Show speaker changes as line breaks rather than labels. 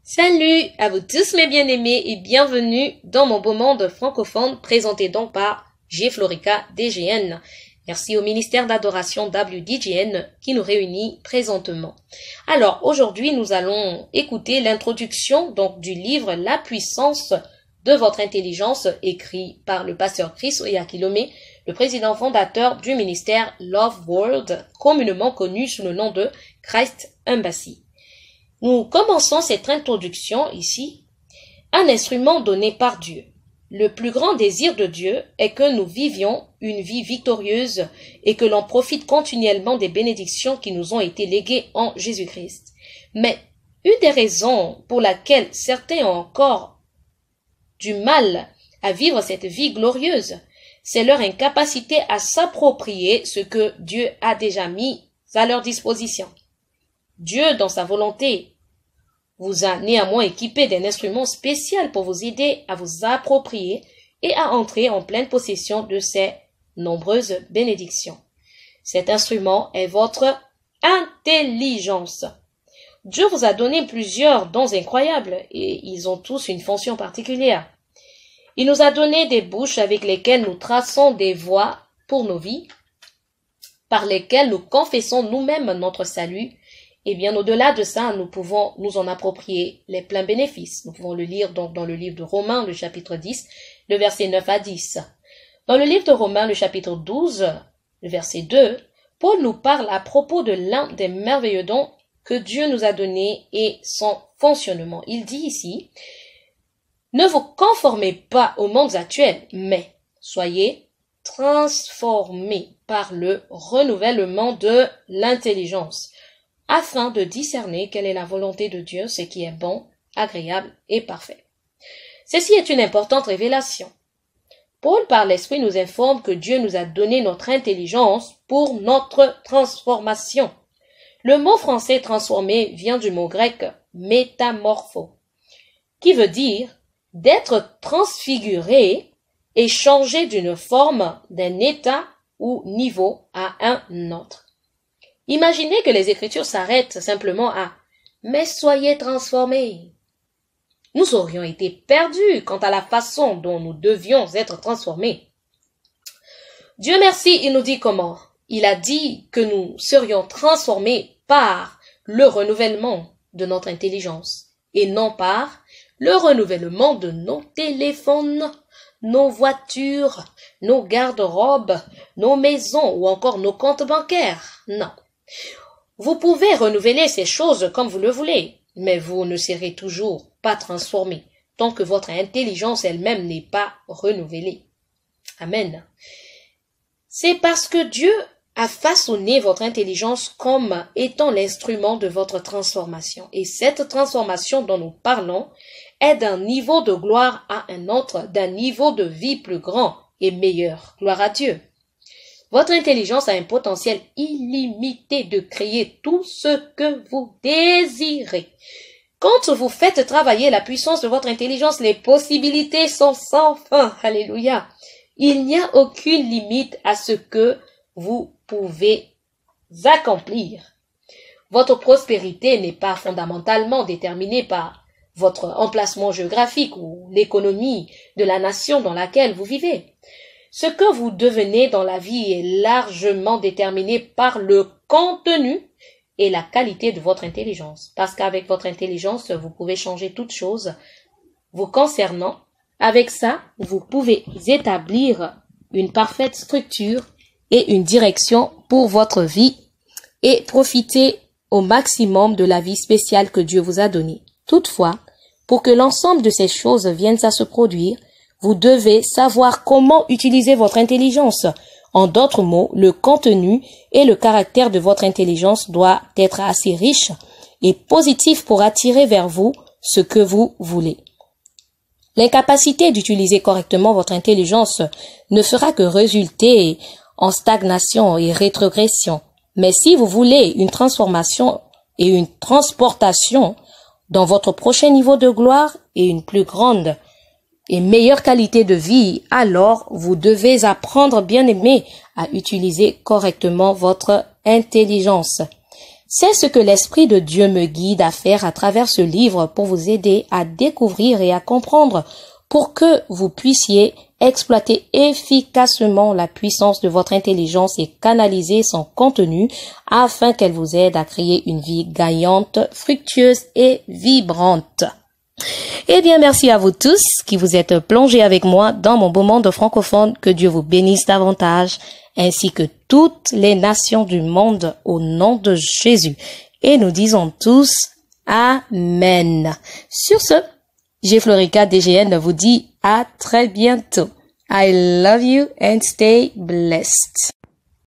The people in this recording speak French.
Salut à vous tous mes bien-aimés et bienvenue dans mon beau monde francophone présenté donc par G. Florica DGN. Merci au ministère d'adoration WDGN qui nous réunit présentement. Alors aujourd'hui nous allons écouter l'introduction donc du livre La puissance de votre intelligence écrit par le pasteur Chris Oyakhilome, le président fondateur du ministère Love World, communément connu sous le nom de Christ Embassy. Nous commençons cette introduction ici. Un instrument donné par Dieu. Le plus grand désir de Dieu est que nous vivions une vie victorieuse et que l'on profite continuellement des bénédictions qui nous ont été léguées en Jésus-Christ. Mais une des raisons pour laquelle certains ont encore du mal à vivre cette vie glorieuse, c'est leur incapacité à s'approprier ce que Dieu a déjà mis à leur disposition. Dieu, dans sa volonté, vous a néanmoins équipé d'un instrument spécial pour vous aider à vous approprier et à entrer en pleine possession de ces nombreuses bénédictions. Cet instrument est votre intelligence. Dieu vous a donné plusieurs dons incroyables et ils ont tous une fonction particulière. Il nous a donné des bouches avec lesquelles nous traçons des voies pour nos vies, par lesquelles nous confessons nous-mêmes notre salut. Et bien au-delà de ça, nous pouvons nous en approprier les pleins bénéfices. Nous pouvons le lire donc dans le livre de Romains, le chapitre 10, le verset 9 à 10. Dans le livre de Romains, le chapitre 12, le verset 2, Paul nous parle à propos de l'un des merveilleux dons que Dieu nous a donnés et son fonctionnement. Il dit ici, « Ne vous conformez pas au monde actuel, mais soyez transformés par le renouvellement de l'intelligence. » afin de discerner quelle est la volonté de Dieu, ce qui est bon, agréable et parfait. Ceci est une importante révélation. Paul, par l'Esprit, nous informe que Dieu nous a donné notre intelligence pour notre transformation. Le mot français transformé vient du mot grec métamorpho, qui veut dire d'être transfiguré et changé d'une forme, d'un état ou niveau à un autre. Imaginez que les Écritures s'arrêtent simplement à « mais soyez transformés ». Nous aurions été perdus quant à la façon dont nous devions être transformés. Dieu merci, il nous dit comment. Il a dit que nous serions transformés par le renouvellement de notre intelligence et non par le renouvellement de nos téléphones, nos voitures, nos garde-robes, nos maisons ou encore nos comptes bancaires. Non. Vous pouvez renouveler ces choses comme vous le voulez, mais vous ne serez toujours pas transformé tant que votre intelligence elle-même n'est pas renouvelée. Amen. C'est parce que Dieu a façonné votre intelligence comme étant l'instrument de votre transformation. Et cette transformation dont nous parlons est d'un niveau de gloire à un autre, d'un niveau de vie plus grand et meilleur. Gloire à Dieu. Votre intelligence a un potentiel illimité de créer tout ce que vous désirez. Quand vous faites travailler la puissance de votre intelligence, les possibilités sont sans fin. Alléluia. Il n'y a aucune limite à ce que vous pouvez accomplir. Votre prospérité n'est pas fondamentalement déterminée par votre emplacement géographique ou l'économie de la nation dans laquelle vous vivez. Ce que vous devenez dans la vie est largement déterminé par le contenu et la qualité de votre intelligence. Parce qu'avec votre intelligence, vous pouvez changer toute chose vous concernant. Avec ça, vous pouvez établir une parfaite structure et une direction pour votre vie et profiter au maximum de la vie spéciale que Dieu vous a donnée. Toutefois, pour que l'ensemble de ces choses viennent à se produire, vous devez savoir comment utiliser votre intelligence. En d'autres mots, le contenu et le caractère de votre intelligence doit être assez riche et positif pour attirer vers vous ce que vous voulez. L'incapacité d'utiliser correctement votre intelligence ne fera que résulter en stagnation et rétrogression. Mais si vous voulez une transformation et une transportation dans votre prochain niveau de gloire et une plus grande et meilleure qualité de vie, alors vous devez apprendre, bien aimé, à utiliser correctement votre intelligence. C'est ce que l'Esprit de Dieu me guide à faire à travers ce livre pour vous aider à découvrir et à comprendre pour que vous puissiez exploiter efficacement la puissance de votre intelligence et canaliser son contenu afin qu'elle vous aide à créer une vie gagnante, fructueuse et vibrante. Eh bien, merci à vous tous qui vous êtes plongés avec moi dans mon beau monde francophone. Que Dieu vous bénisse davantage, ainsi que toutes les nations du monde au nom de Jésus. Et nous disons tous Amen. Sur ce, Florica DGN vous dit à très bientôt. I love you and stay blessed.